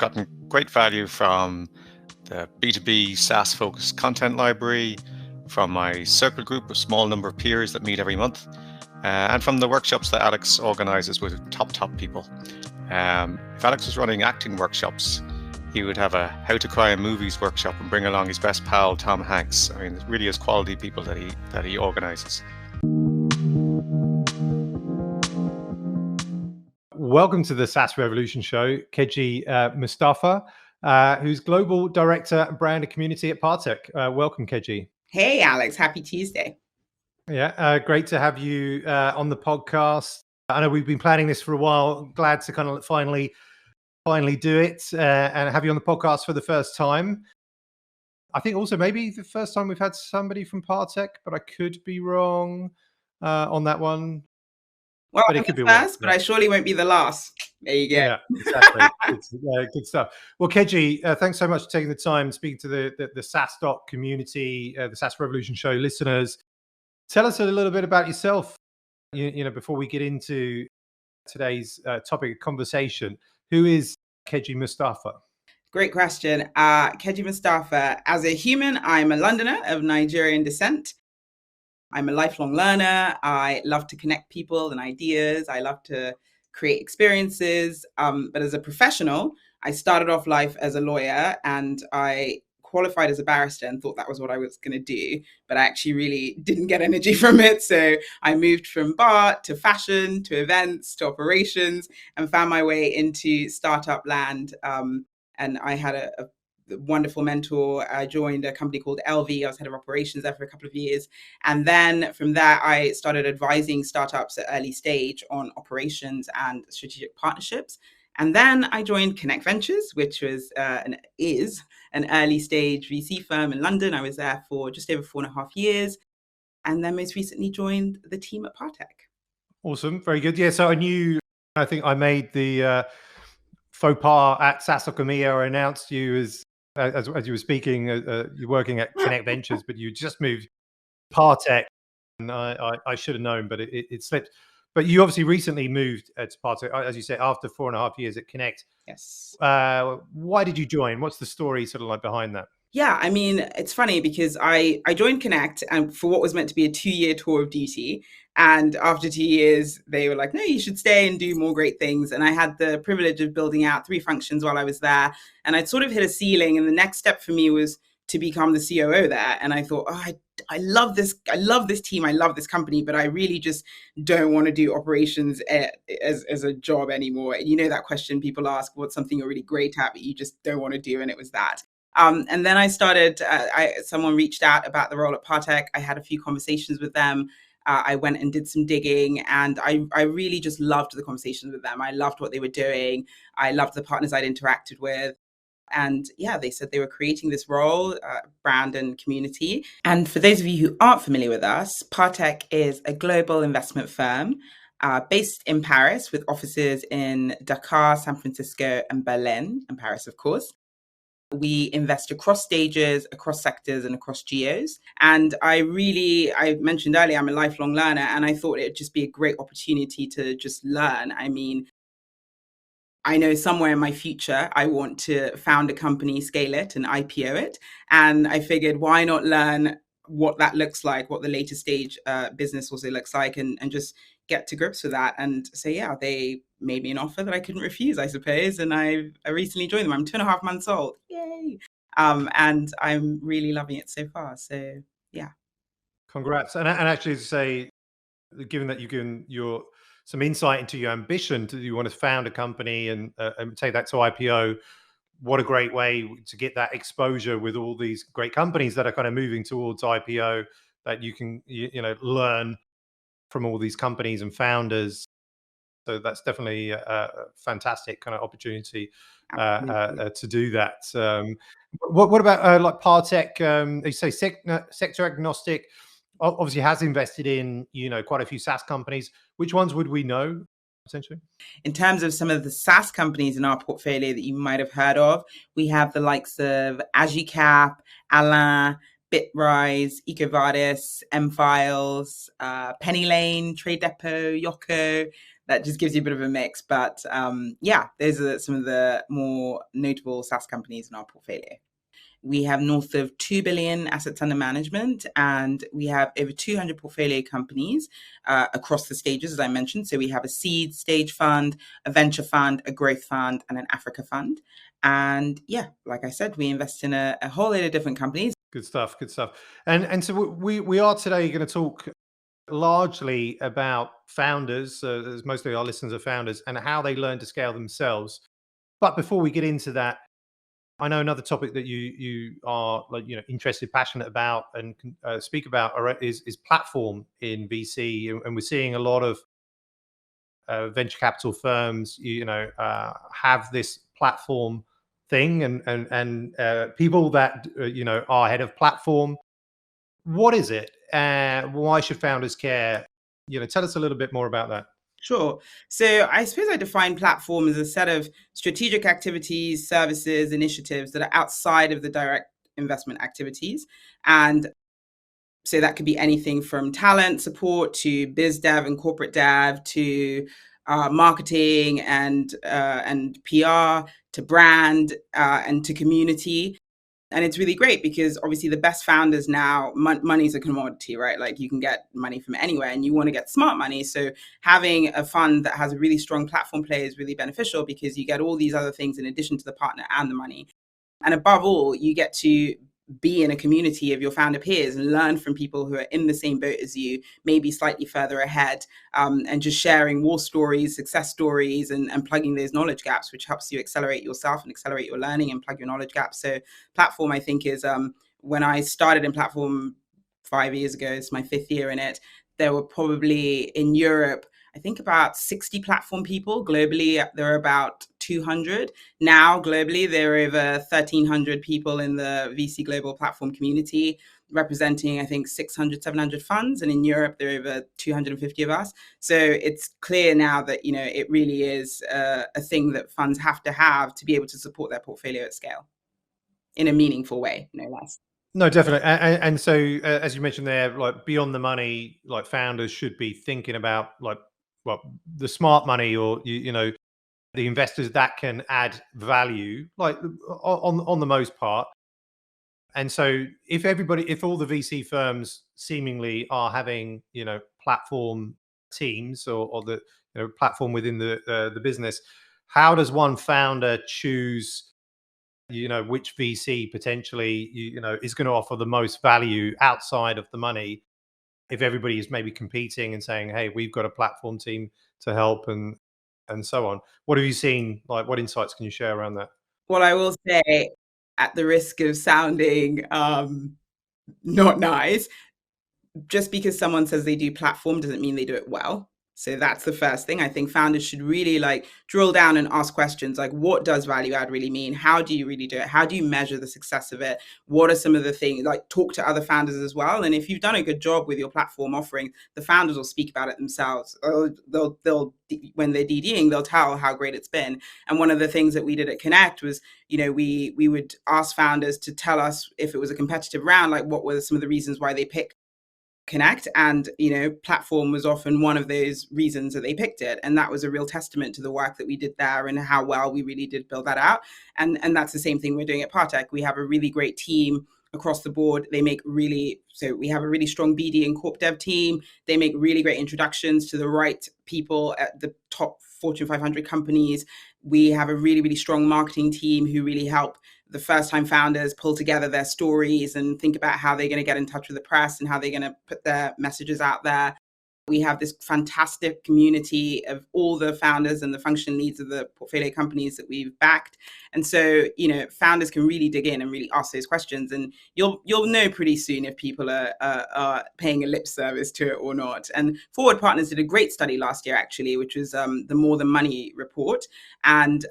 gotten great value from the B2B SaaS focused content library, from my circle group, a small number of peers that meet every month, and from the workshops that Alex organizes with top people. If Alex was running acting workshops, he would have a how to cry in movies workshop and bring along his best pal, Tom Hanks. I mean, it really is quality people that he organizes. Welcome to the SaaS Revolution Show, Keji Mustapha, who's Global Director, Brand and Community at Partech. Welcome, Keji. Hey, Alex. Happy Tuesday. Yeah, great to have you on the podcast. I know we've been planning this for a while. Glad to kind of finally do it and have you on the podcast for the first time. I think also maybe the first time we've had somebody from Partech, but I could be wrong on that one. Well, but it could be first, but I surely won't be the last. There you go. Yeah, exactly. Good stuff. Well, Keji, thanks so much for taking the time speaking to the SaaStock community, the SaaS Revolution Show listeners. Tell us a little bit about yourself, you know, before we get into today's topic of conversation. Who is Keji Mustapha? Great question. Keji Mustapha, as a human, I'm a Londoner of Nigerian descent. I'm a lifelong learner. I love to connect people and ideas. I love to create experiences. But as a professional, I started off life as a lawyer and I qualified as a barrister and thought that was what I was going to do. But I actually really didn't get energy from it. So I moved from bar to fashion, to events, to operations, and found my way into startup land. And I had a wonderful mentor. I joined a company called LV. I was head of operations there for a couple of years. And then from there, I started advising startups at early stage on operations and strategic partnerships. And then I joined Connect Ventures, which was is an early stage VC firm in London. I was there for just over 4.5 years. And then most recently joined the team at Partech. Awesome. Very good. Yeah. So I think I made the faux pas at SaaStock EMEA. I announced you as you were speaking, you're working at Connect Ventures, but you just moved Partech, and I should have known, but it slipped. But you obviously recently moved to Partech, as you said, after 4.5 years at Connect. Yes. Why did you join? What's the story sort of like behind that? Yeah, I mean, it's funny because I joined Connect and for what was meant to be a 2-year tour of duty. And after 2 years, they were like, no, you should stay and do more great things. And I had the privilege of building out 3 functions while I was there. And I'd sort of hit a ceiling. And the next step for me was to become the COO there. And I thought, I love this. I love this team. I love this company, but I really just don't want to do operations as a job anymore. And you know that question people ask, what's something you're really great at, but you just don't want to do? And it was that. And then I started, someone reached out about the role at Partech. I had a few conversations with them. I went and did some digging and I really just loved the conversations with them. I loved what they were doing. I loved the partners I'd interacted with. And yeah, they said they were creating this role, brand and community. And for those of you who aren't familiar with us, Partech is a global investment firm based in Paris with offices in Dakar, San Francisco, and Berlin, and Paris, of course. We invest across stages, across sectors, and across geos. And I mentioned earlier, I'm a lifelong learner, and I thought it'd just be a great opportunity to just learn. I mean, I know somewhere in my future, I want to found a company, scale it, and IPO it. And I figured, why not learn what that looks like, what the later stage business also looks like, and just get to grips with that. And so, yeah, they made me an offer that I couldn't refuse, I suppose. And I recently joined them. I'm 2.5 months old. Yay. And I'm really loving it so far. So, yeah. Congrats. And actually, to say, given that you've given some insight into your ambition you want to found a company and take that to IPO, what a great way to get that exposure with all these great companies that are kind of moving towards IPO, that you can learn from all these companies and founders. So that's definitely a fantastic kind of opportunity to do that. What about like Partech? You say sector agnostic. Obviously has invested in quite a few SaaS companies. Which ones would we know essentially? In terms of some of the SaaS companies in our portfolio that you might have heard of, we have the likes of Agicap, Alain, Bitrise, EcoVadis, M-Files, Penny Lane, Trade Depot, Yoko. That just gives you a bit of a mix. But yeah, those are some of the more notable SaaS companies in our portfolio. We have north of 2 billion assets under management, and we have over 200 portfolio companies across the stages, as I mentioned. So we have a seed stage fund, a venture fund, a growth fund, and an Africa fund. And yeah, like I said, we invest in a whole lot of different companies. Good stuff. Good stuff. And so we are today going to talk largely about founders, as mostly our listeners are founders, and how they learn to scale themselves. But before we get into that, I know another topic that you are interested, passionate about, and speak about is platform in VC, and we're seeing a lot of venture capital firms, have this platform thing, and people that are head of platform. What is it? Why should founders care? Tell us a little bit more about that. Sure. So I suppose I define platform as a set of strategic activities, services, initiatives that are outside of the direct investment activities. And so that could be anything from talent support to biz dev and corporate dev to marketing and PR to brand and to community. And it's really great because obviously the best founders now, money is a commodity, right? Like you can get money from anywhere and you want to get smart money. So having a fund that has a really strong platform play is really beneficial because you get all these other things in addition to the partner and the money. And above all, you get to be in a community of your founder peers and learn from people who are in the same boat as you, maybe slightly further ahead, and just sharing war stories, success stories, and plugging those knowledge gaps, which helps you accelerate yourself and accelerate your learning and plug your knowledge gaps. So platform, I think, is when I started in platform 5 years ago, it's my 5th year in it, there were probably in Europe, I think about 60 platform people. Globally, there are about 200. Now, globally, there are over 1,300 people in the VC global platform community, representing, I think, 600, 700 funds. And in Europe, there are over 250 of us. So it's clear now that, it really is a thing that funds have to be able to support their portfolio at scale in a meaningful way, no less. No, definitely. And so, as you mentioned there, like beyond the money, like founders should be thinking about the smart money, or the investors that can add value, like on the most part. And so, if all the VC firms seemingly are having platform teams, or the platform within the business, how does one founder choose which VC potentially is going to offer the most value outside of the money, if everybody is maybe competing and saying, hey, we've got a platform team to help, and so on? What have you seen? Like, what insights can you share around that? Well, I will say, at the risk of sounding not nice, just because someone says they do platform doesn't mean they do it well. So that's the first thing. I think founders should really drill down and ask questions like, what does value add really mean? How do you really do it? How do you measure the success of it? What are some of the things? Like, talk to other founders as well. And if you've done a good job with your platform offering, the founders will speak about it themselves. They'll when they're DDing, they'll tell how great it's been. And one of the things that we did at Connect was, we would ask founders to tell us if it was a competitive round, like what were some of the reasons why they picked Connect, and platform was often one of those reasons that they picked it, and that was a real testament to the work that we did there and how well we really did build that out. And that's the same thing we're doing at Partech. We have a really great team across the board. So we have a really strong BD and corp dev team. They make really great introductions to the right people at the top Fortune 500 companies. We have a really, really strong marketing team who really help the first-time founders pull together their stories and think about how they're going to get in touch with the press and how they're going to put their messages out there. We have this fantastic community of all the founders and the function leads of the portfolio companies that we've backed. And so, founders can really dig in and really ask those questions. And you'll know pretty soon if people are paying a lip service to it or not. And Forward Partners did a great study last year, actually, which was the More Than Money report. And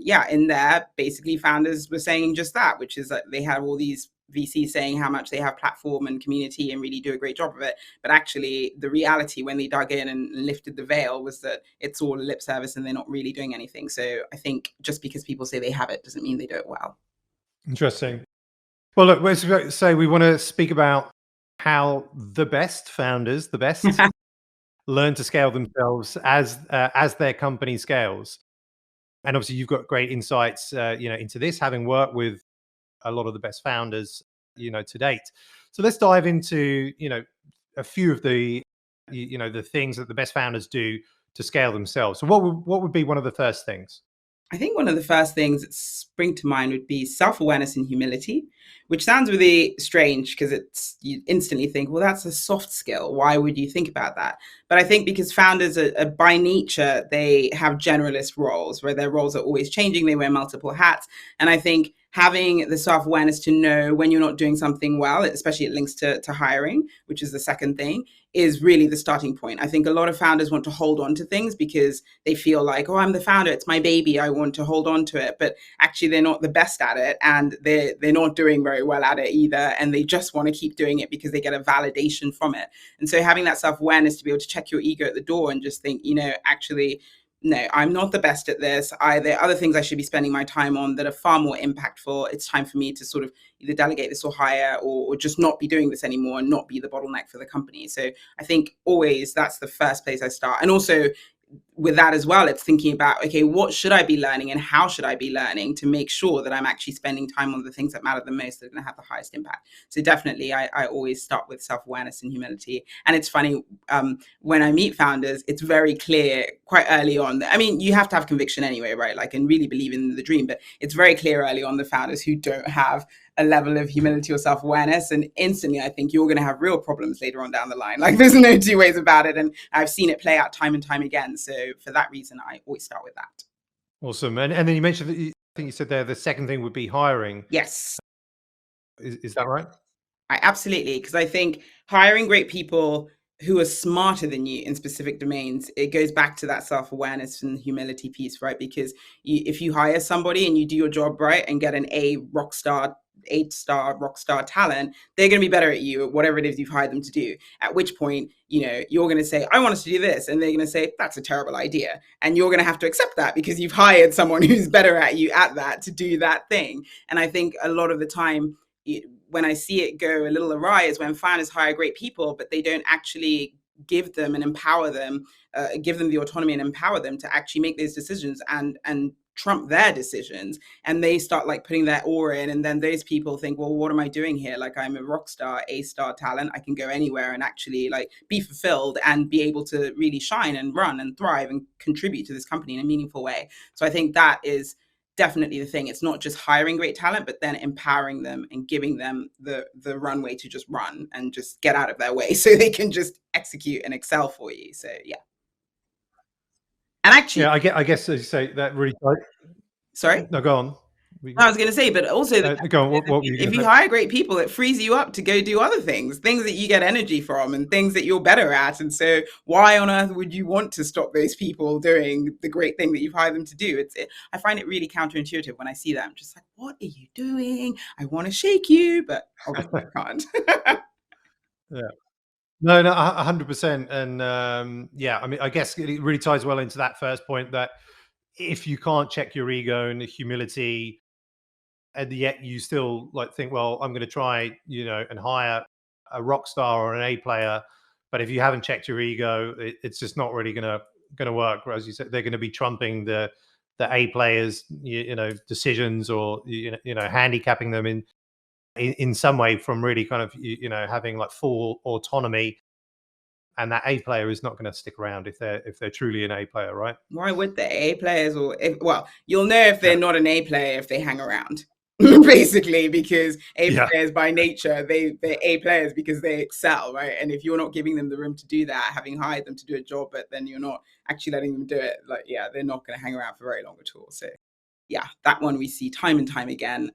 yeah, in there, basically founders were saying just that, which is that they have all these VCs saying how much they have platform and community and really do a great job of it. But actually, the reality when they dug in and lifted the veil was that it's all a lip service and they're not really doing anything. So I think just because people say they have it doesn't mean they do it well. Interesting. Well, look, so we want to speak about how the best founders, the best, learn to scale themselves as their company scales. And obviously, you've got great insights, into this, having worked with a lot of the best founders, to date. So let's dive into, a few of the, the things that the best founders do to scale themselves. So what would be one of the first things? I think one of the first things that spring to mind would be self-awareness and humility, which sounds really strange because you instantly think, well, that's a soft skill. Why would you think about that? But I think because founders are by nature, they have generalist roles where their roles are always changing. They wear multiple hats. And I think having the self-awareness to know when you're not doing something well, especially it links to hiring, which is the second thing, is really the starting point. I think a lot of founders want to hold on to things because they feel like, oh, I'm the founder, it's my baby, I want to hold on to it. But actually, they're not the best at it, and they're not doing very well at it either. And they just want to keep doing it because they get a validation from it. And so having that self-awareness to be able to check your ego at the door and just think, actually, no, I'm not the best at this. There are other things I should be spending my time on that are far more impactful. It's time for me to sort of either delegate this or hire, or just not be doing this anymore and not be the bottleneck for the company. So I think always that's the first place I start. And also with that as well, it's thinking about, okay, what should I be learning and how should I be learning to make sure that I'm actually spending time on the things that matter the most, that are going to have the highest impact. So definitely, I always start with self-awareness and humility. And it's funny, when I meet founders, it's very clear quite early on. I mean, you have to have conviction anyway, right? Like, and really believe in the dream, but it's very clear early on the founders who don't have a level of humility or self-awareness, and instantly I think you're going to have real problems later on down the line. Like, there's no two ways about it, and I've seen it play out time and time again. So for that reason, I always start with that. Awesome. And then you mentioned that I think you said there the second thing would be hiring. Yes, Is that right? absolutely, because I think hiring great people who are smarter than you in specific domains, it goes back to that self-awareness and humility piece, right? Because if you hire somebody and you do your job right and get an eight-star rock star talent, they're going to be better at you at whatever it is you've hired them to do. At which point, you're going to say, I want us to do this. And they're going to say, that's a terrible idea. And you're going to have to accept that because you've hired someone who's better at you at that to do that thing. And I think a lot of the time, when I see it go a little awry is when founders hire great people, but they don't actually give them and empower them, give them the autonomy and empower them to actually make those decisions and trump their decisions. And they start like putting their oar in. And then those people think, well, what am I doing here? Like, I'm a rock star, A-star talent. I can go anywhere and actually like be fulfilled and be able to really shine and run and thrive and contribute to this company in a meaningful way. So I think that is definitely the thing. It's not just hiring great talent, but then empowering them and giving them the runway to just run and just get out of their way so they can just execute and excel for you. So yeah. And actually, Yeah, I guess as you say, that really. sorry? No, go on. I was going to say, but also go on. What were you if you say? hire great people, it frees you up to go do other things that you get energy from and things that you're better at. And so why on earth would you want to stop those people doing the great thing that you've hired them to do? I find it really counterintuitive when I see that. I'm just like, what are you doing? I want to shake you, but obviously I can't. Yeah. No, 100%. And yeah, I mean, I guess it really ties well into that first point that if you can't check your ego and the humility, and yet you still like think, well, I'm going to try, and hire a rock star or an A player, but if you haven't checked your ego, it's just not really going to work. As you said, they're going to be trumping the A players, decisions, or handicapping them in some way from really kind of having like full autonomy. And that A player is not going to stick around if they're truly an A player, right? Why would they? A players, you'll know if they're not an A player if they hang around. Basically, because players by nature, they're A players because they excel, right? And if you're not giving them the room to do that, having hired them to do a job, but then you're not actually letting them do it, they're not going to hang around for very long at all. So yeah, that one we see time and time again.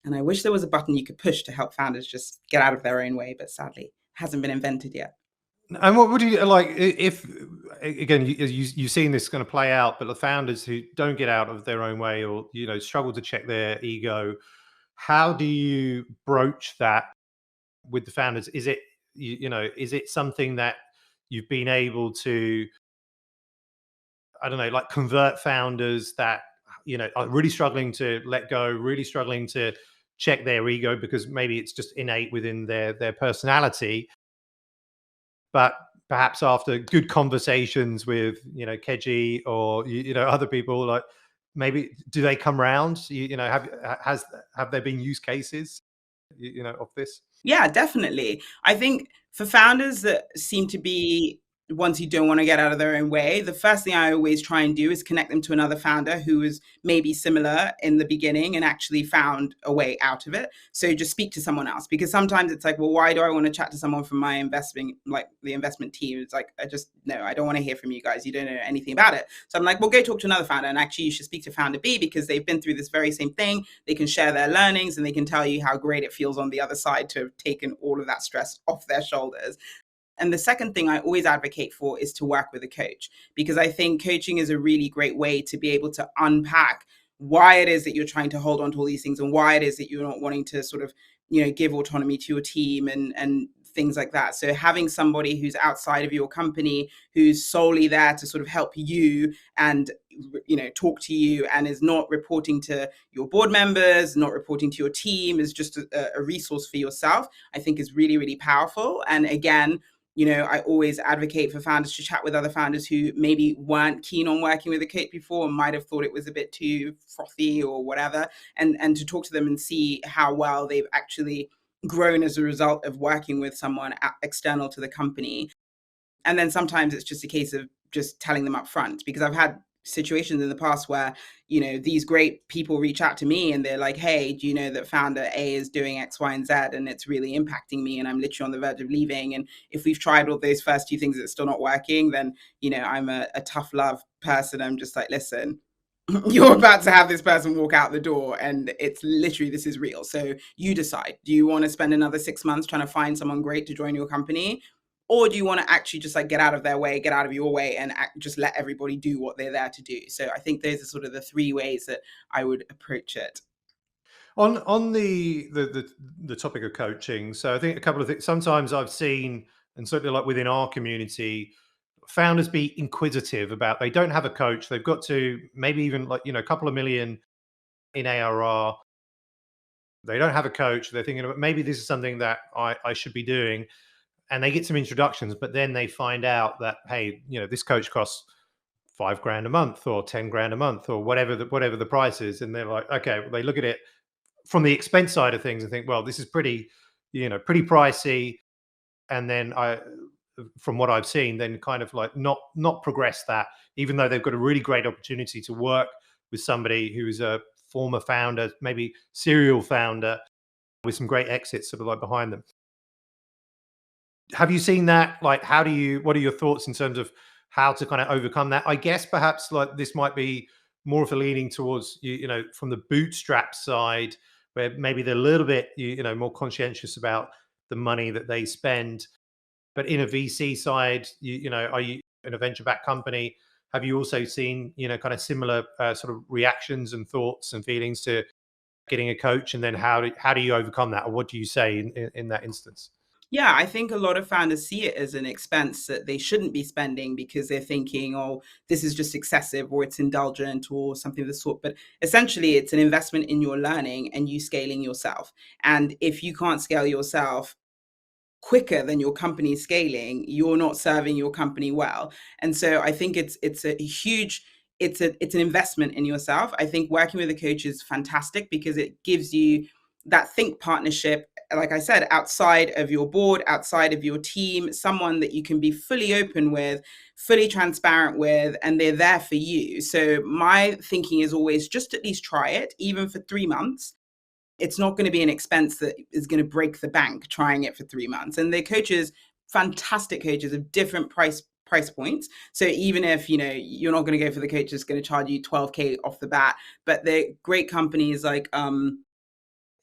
And I wish there was a button you could push to help founders just get out of their own way, but sadly, it hasn't been invented yet. And what would you like if, again, you've seen this going to play out, but the founders who don't get out of their own way or, struggle to check their ego, how do you broach that with the founders? Is it, is it something that you've been able to, I don't know, like convert founders that, are really struggling to let go, really struggling to check their ego because maybe it's just innate within their personality. But perhaps after good conversations with, Keji or, other people, like maybe do they come round? Have there been use cases, of this? Yeah, definitely. I think for founders that seem to be ones who don't want to get out of their own way, the first thing I always try and do is connect them to another founder who was maybe similar in the beginning and actually found a way out of it. So just speak to someone else, because sometimes it's like, well, why do I want to chat to someone from my investing, like the investment team? It's like, I don't want to hear from you guys. You don't know anything about it. So I'm like, well, go talk to another founder. And actually you should speak to founder B because they've been through this very same thing. They can share their learnings and they can tell you how great it feels on the other side to have taken all of that stress off their shoulders. And the second thing I always advocate for is to work with a coach, because I think coaching is a really great way to be able to unpack why it is that you're trying to hold on to all these things and why it is that you're not wanting to sort of, give autonomy to your team and things like that. So having somebody who's outside of your company, who's solely there to sort of help you and, talk to you and is not reporting to your board members, not reporting to your team, is just a resource for yourself, I think is really, really powerful. And again, I always advocate for founders to chat with other founders who maybe weren't keen on working with a coach before and might have thought it was a bit too frothy or whatever, and to talk to them and see how well they've actually grown as a result of working with someone external to the company. And then sometimes it's just a case of just telling them up front, because I've had situations in the past where, these great people reach out to me and they're like, hey, do you know that founder A is doing X, Y, and Z and it's really impacting me and I'm literally on the verge of leaving. And if we've tried all those first two things, it's still not working, then, I'm a tough love person. I'm just like, listen, you're about to have this person walk out the door and it's literally, this is real. So you decide, do you want to spend another 6 months trying to find someone great to join your company? Or do you want to actually just like get out of their way, get out of your way and just let everybody do what they're there to do? So I think those are sort of the three ways that I would approach it. On the topic of coaching, so I think a couple of things. Sometimes I've seen, and certainly like within our community, founders be inquisitive about they don't have a coach. They've got to maybe even like a couple of million in ARR. They don't have a coach. They're thinking about maybe this is something that I should be doing. And they get some introductions, but then they find out that, hey, this coach costs $5,000 a month or 10 grand a month or whatever the price is. And they're like, okay, well, they look at it from the expense side of things and think, well, this is pretty pricey. And then from what I've seen, then kind of like not progress that, even though they've got a really great opportunity to work with somebody who's a former founder, maybe serial founder with some great exits sort of like behind them. Have you seen that? Like, what are your thoughts in terms of how to kind of overcome that? I guess perhaps like this might be more of a leaning towards, from the bootstrap side, where maybe they're a little bit, more conscientious about the money that they spend. But in a VC side, are you in a venture-backed company? Have you also seen, kind of similar sort of reactions and thoughts and feelings to getting a coach? And then how do you overcome that? Or what do you say in that instance? Yeah, I think a lot of founders see it as an expense that they shouldn't be spending because they're thinking, oh, this is just excessive or it's indulgent or something of the sort. But essentially, it's an investment in your learning and you scaling yourself. And if you can't scale yourself quicker than your company scaling, you're not serving your company well. And so I think it's a huge, it's an investment in yourself. I think working with a coach is fantastic because it gives you that think partnership, like I said, outside of your board, outside of your team, someone that you can be fully open with, fully transparent with, and they're there for you. So my thinking is always just at least try it, even for 3 months. It's not going to be an expense that is going to break the bank trying it for 3 months. And the coaches, fantastic coaches of different price points. So even if, you're not going to go for the coach that's going to charge you 12K off the bat, but they're great companies like,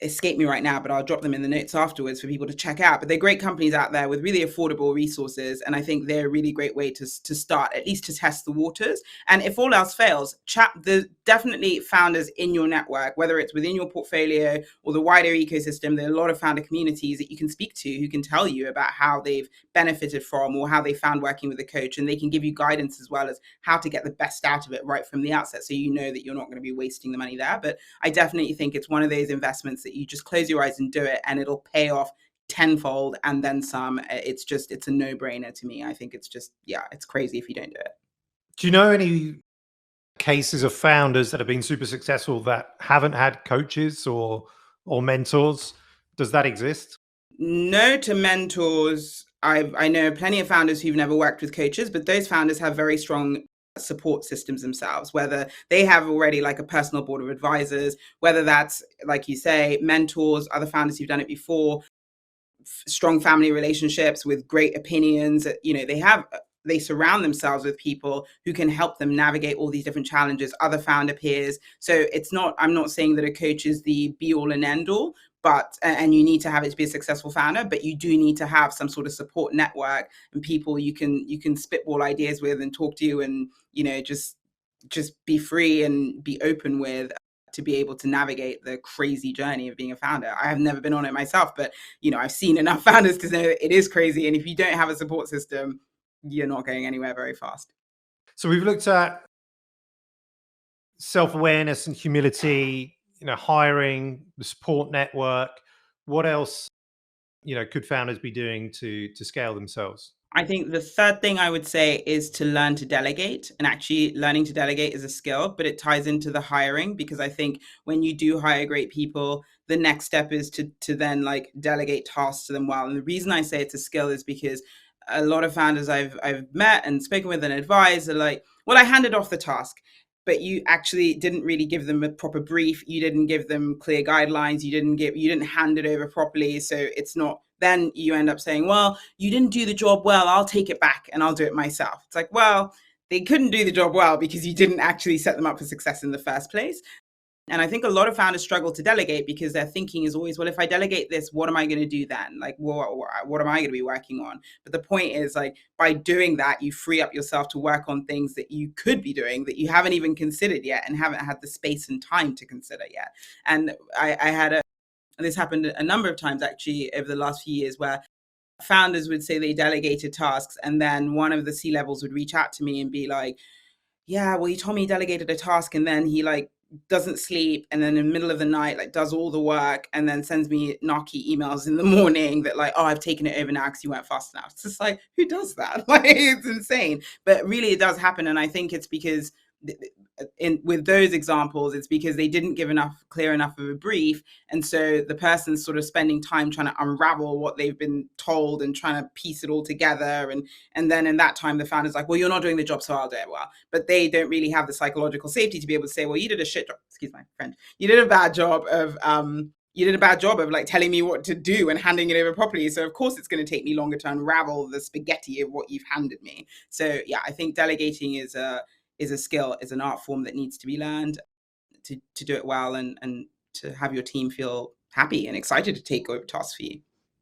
escape me right now, but I'll drop them in the notes afterwards for people to check out. But they're great companies out there with really affordable resources. And I think they're a really great way to start, at least to test the waters. And if all else fails, there's definitely founders in your network, whether it's within your portfolio or the wider ecosystem. There are a lot of founder communities that you can speak to who can tell you about how they've benefited from or how they found working with a coach. And they can give you guidance as well as how to get the best out of it right from the outset. So you know that you're not going to be wasting the money there. But I definitely think it's one of those investments that that you just close your eyes and do it, and it'll pay off tenfold and then some. It's a no-brainer to me. I think it's just, yeah, it's crazy if you don't do it. Do you know any cases of founders that have been super successful that haven't had coaches or mentors? Does that exist? No to mentors. I know plenty of founders who've never worked with coaches, but those founders have very strong support systems themselves, whether they have already like a personal board of advisors, whether that's, like you say, mentors, other founders who've done it before, strong family relationships with great opinions. They surround themselves with people who can help them navigate all these different challenges, other founder peers. So I'm not saying that a coach is the be all and end all, and you need to have it to be a successful founder, but you do need to have some sort of support network and people you can spitball ideas with and talk to, and just be free and be open with, to be able to navigate the crazy journey of being a founder. I have never been on it myself, but I've seen enough founders to know it is crazy, and if you don't have a support system, you're not going anywhere very fast. So we've looked at self-awareness and humility, hiring, the support network. What else, could founders be doing to scale themselves? I think the third thing I would say is to learn to delegate. And actually, learning to delegate is a skill, but it ties into the hiring, because I think when you do hire great people, the next step is to then like delegate tasks to them well. And the reason I say it's a skill is because a lot of founders I've met and spoken with and advised are like, well, I handed off the task, but you actually didn't really give them a proper brief. You didn't give them clear guidelines. You didn't hand it over properly. So it's not, then you end up saying, well, you didn't do the job well, I'll take it back and I'll do it myself. It's like, well, they couldn't do the job well because you didn't actually set them up for success in the first place. And I think a lot of founders struggle to delegate because their thinking is always, well, if I delegate this, what am I going to do then? Like, what am I going to be working on? But the point is, like, by doing that, you free up yourself to work on things that you could be doing that you haven't even considered yet and haven't had the space and time to consider yet. And this happened a number of times actually over the last few years, where founders would say they delegated tasks, and then one of the C-levels would reach out to me and be like, yeah, well, he told me he delegated a task, and then he like doesn't sleep, and then in the middle of the night like does all the work, and then sends me narky emails in the morning that like, oh, I've taken it over now because you weren't fast enough. It's just like, who does that? Like, it's insane. But really it does happen, and I think it's because with those examples, it's because they didn't give clear enough of a brief, and so the person's sort of spending time trying to unravel what they've been told and trying to piece it all together, and then in that time the founder's like, well, you're not doing the job, so I'll do it well. But they don't really have the psychological safety to be able to say, well, you did a shit job, excuse my friend, you did a bad job of like telling me what to do and handing it over properly. So of course it's going to take me longer to unravel the spaghetti of what you've handed me. So yeah, I think delegating is a skill, is an art form that needs to be learned to do it well, and to have your team feel happy and excited to take over tasks for you.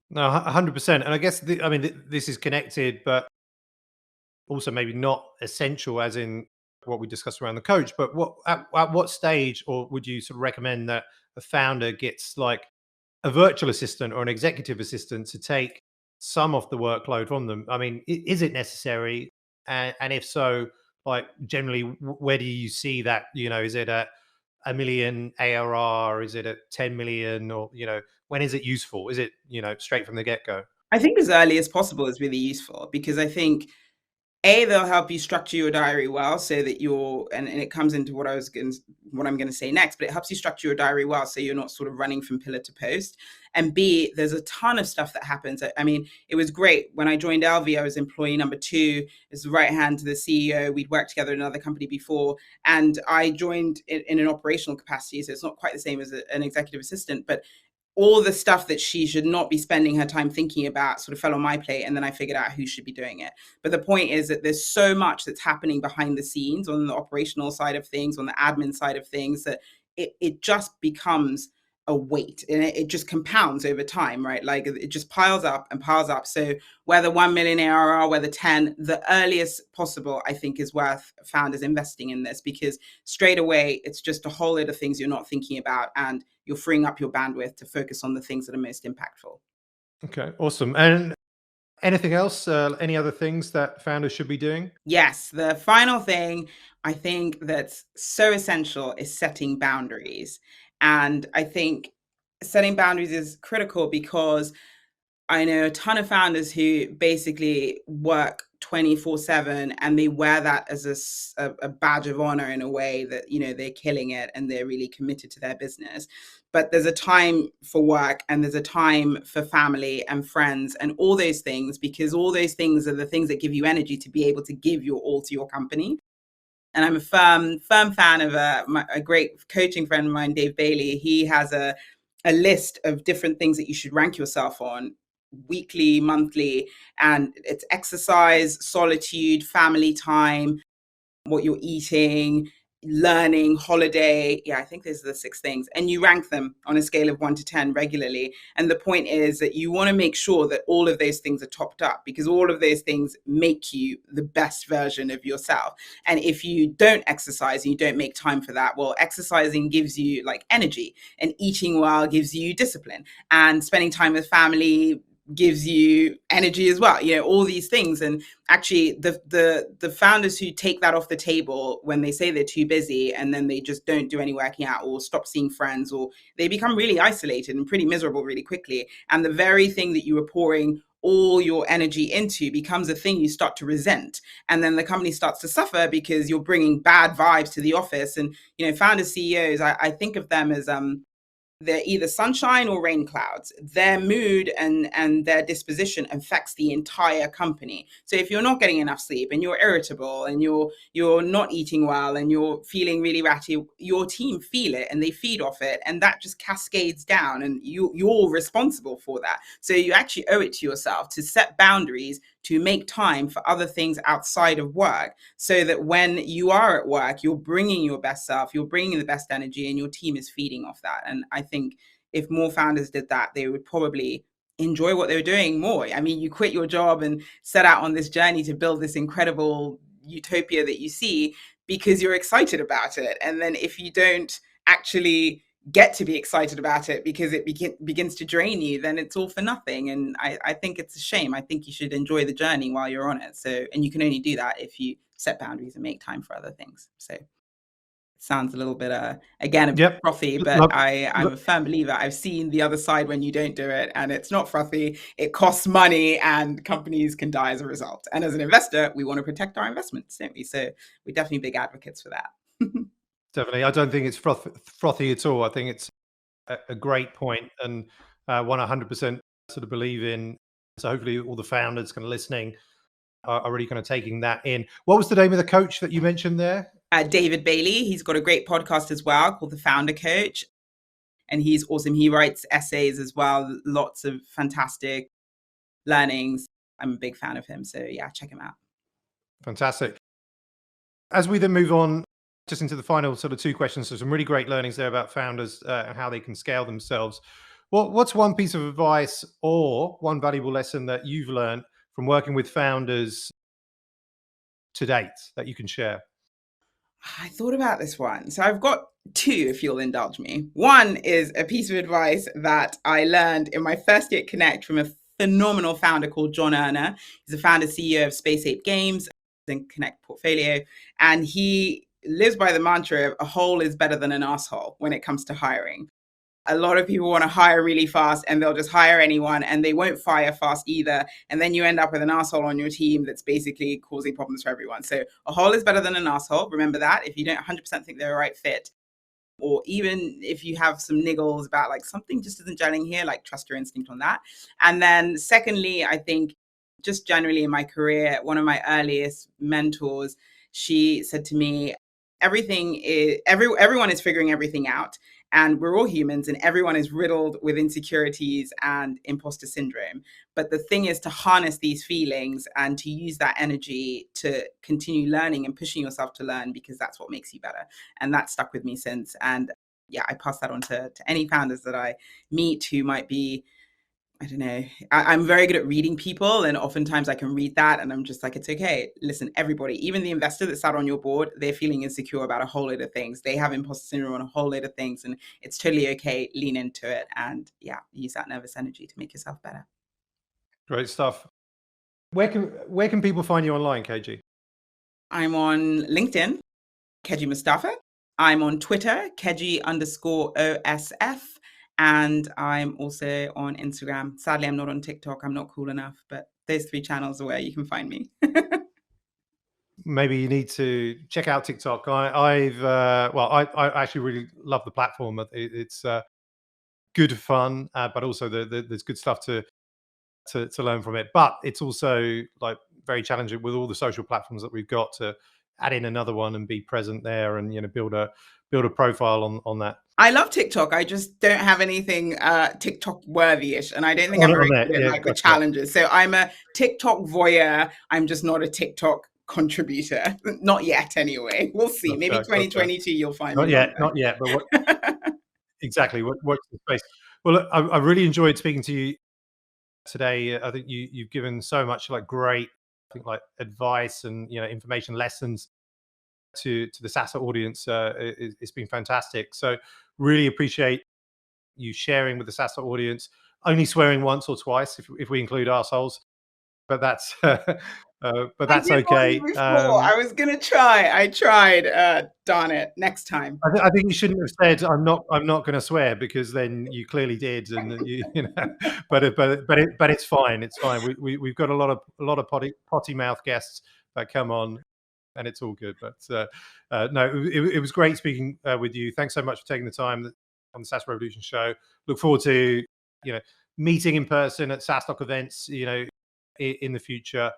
No, 100%. And I guess, this is connected, but also maybe not essential as in what we discussed around the coach, but at what stage, or would you sort of recommend that a founder gets like a virtual assistant or an executive assistant to take some of the workload from them? I mean, is it necessary? And if so, like generally, where do you see that? Is it at 1 million ARR? Is it at 10 million? Or, when is it useful? Is it, straight from the get-go? I think as early as possible is really useful, because I think they'll help you structure your diary well, so that and it comes into what I'm going to say next, but it helps you structure your diary well so you're not sort of running from pillar to post. And B, there's a ton of stuff that happens. I mean, it was great. When I joined LV, I was employee number 2, as the right hand to the CEO. We'd worked together in another company before, and I joined in an operational capacity. So it's not quite the same as an executive assistant, but all the stuff that she should not be spending her time thinking about sort of fell on my plate, and then I figured out who should be doing it. But the point is that there's so much that's happening behind the scenes on the operational side of things, on the admin side of things, that it just becomes a weight, and it just compounds over time, right? Like it just piles up and piles up. So whether 1 million ARR, whether 10, the earliest possible, I think, is worth founders investing in this, because straight away it's just a whole lot of things you're not thinking about, and you're freeing up your bandwidth to focus on the things that are most impactful. Okay, awesome. And anything else? Any other things that founders should be doing? Yes, the final thing I think that's so essential is setting boundaries. And I think setting boundaries is critical because I know a ton of founders who basically work 24/7 and they wear that as a badge of honor in a way that, you know, they're killing it and they're really committed to their business. But there's a time for work and there's a time for family and friends and all those things, because all those things are the things that give you energy to be able to give your all to your company. And I'm a firm fan of a great coaching friend of mine, Dave Bailey. He has a list of different things that you should rank yourself on weekly, monthly, and it's exercise, solitude, family time, what you're eating, learning, holiday. Yeah, I think those are the 6 things. And you rank them on a scale of 1 to 10 regularly. And the point is that you want to make sure that all of those things are topped up, because all of those things make you the best version of yourself. And if you don't exercise and you don't make time for that, well, exercising gives you like energy, and eating well gives you discipline, and spending time with family gives you energy as well, you know, all these things. And actually the founders who take that off the table when they say they're too busy and then they just don't do any working out or stop seeing friends, or they become really isolated and pretty miserable really quickly. And the very thing that you were pouring all your energy into becomes a thing you start to resent, and then the company starts to suffer because you're bringing bad vibes to the office. And, you know, founders, CEOs, I think of them as they're either sunshine or rain clouds. Their mood and their disposition affects the entire company. So if you're not getting enough sleep and you're irritable and you're not eating well and you're feeling really ratty, your team feel it and they feed off it, and that just cascades down, and you're responsible for that. So you actually owe it to yourself to set boundaries, to make time for other things outside of work, so that when you are at work, you're bringing your best self, you're bringing the best energy, and your team is feeding off that. And I think if more founders did that, they would probably enjoy what they were doing more. I mean, you quit your job and set out on this journey to build this incredible utopia that you see because you're excited about it. And then if you don't actually get to be excited about it because it begins to drain you, then it's all for nothing. And I think it's a shame. I think you should enjoy the journey while you're on it. So, and you can only do that if you set boundaries and make time for other things. So it sounds a little bit, again, a bit frothy, but I'm a firm believer. I've seen the other side when you don't do it, and it's not frothy. It costs money and companies can die as a result. And as an investor, we want to protect our investments, don't we? So we're definitely big advocates for that. Definitely. I don't think it's frothy at all. I think it's a great point, and 100% sort of believe in. So hopefully all the founders kind of listening are really kind of taking that in. What was the name of the coach that you mentioned there? David Bailey. He's got a great podcast as well called The Founder Coach. And he's awesome. He writes essays as well. Lots of fantastic learnings. I'm a big fan of him. So yeah, check him out. Fantastic. As we then move on just into the final sort of 2 questions, so some really great learnings there about founders and how they can scale themselves. What's one piece of advice or one valuable lesson that you've learned from working with founders to date that you can share? I thought about this one. So I've got 2, if you'll indulge me. One is a piece of advice that I learned in my first year at Connect from a phenomenal founder called John Erner. He's the founder CEO of Space Ape Games and Connect Portfolio. And he lives by the mantra of a hole is better than an asshole when it comes to hiring. A lot of people want to hire really fast and they'll just hire anyone and they won't fire fast either. And then you end up with an asshole on your team that's basically causing problems for everyone. So a hole is better than an asshole. Remember that. If you don't 100% think they're a right fit, or even if you have some niggles about like something just isn't gelling here, like trust your instinct on that. And then secondly, I think just generally in my career, one of my earliest mentors, she said to me, everyone is figuring everything out. And we're all humans and everyone is riddled with insecurities and imposter syndrome. But the thing is to harness these feelings and to use that energy to continue learning and pushing yourself to learn, because that's what makes you better. And that stuck with me since. And yeah, I pass that on to any founders that I meet who might be, I don't know. I'm very good at reading people, and oftentimes I can read that and I'm just like, it's okay. Listen, everybody, even the investor that sat on your board, they're feeling insecure about a whole load of things. They have imposter syndrome on a whole load of things, and it's totally okay. Lean into it and yeah, use that nervous energy to make yourself better. Great stuff. Where can people find you online, Keji? I'm on LinkedIn, Keji Mustapha. I'm on Twitter, Keji_OSF. And I'm also on Instagram. Sadly, I'm not on TikTok. I'm not cool enough, but those 3 channels are where you can find me. Maybe you need to check out TikTok. I actually really love the platform. It's good fun, but also there's good stuff to learn from it. But it's also like very challenging with all the social platforms that we've got to add in another one and be present there, and build a profile on that. I love TikTok. I just don't have anything TikTok worthy-ish, and I don't think I'm very good at like the challenges. So I'm a TikTok voyeur. I'm just not a TikTok contributor, not yet. Anyway, we'll see. Maybe 2022 you'll find me. Not yet. But exactly. What's the space? Well, look, I really enjoyed speaking to you today. I think you've given so much like great, I think, like advice and information lessons to the SaaS audience. It's been fantastic. So really appreciate you sharing with the SaaS audience. Only swearing once or twice if we include assholes, but that's okay. I was gonna try. I tried. Darn it! Next time. I think you shouldn't have said I'm not going to swear, because then you clearly did, and But it's fine. It's fine. We've got a lot of potty mouth guests that come on, and it's all good. But no, it was great speaking with you. Thanks so much for taking the time on the SaaS Revolution Show. Look forward to meeting in person at SaaStock events in the future.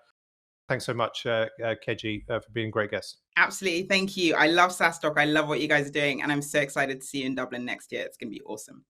Thanks so much, Keji, for being a great guest. Absolutely. Thank you. I love SaaStock. I love what you guys are doing, and I'm so excited to see you in Dublin next year. It's going to be awesome.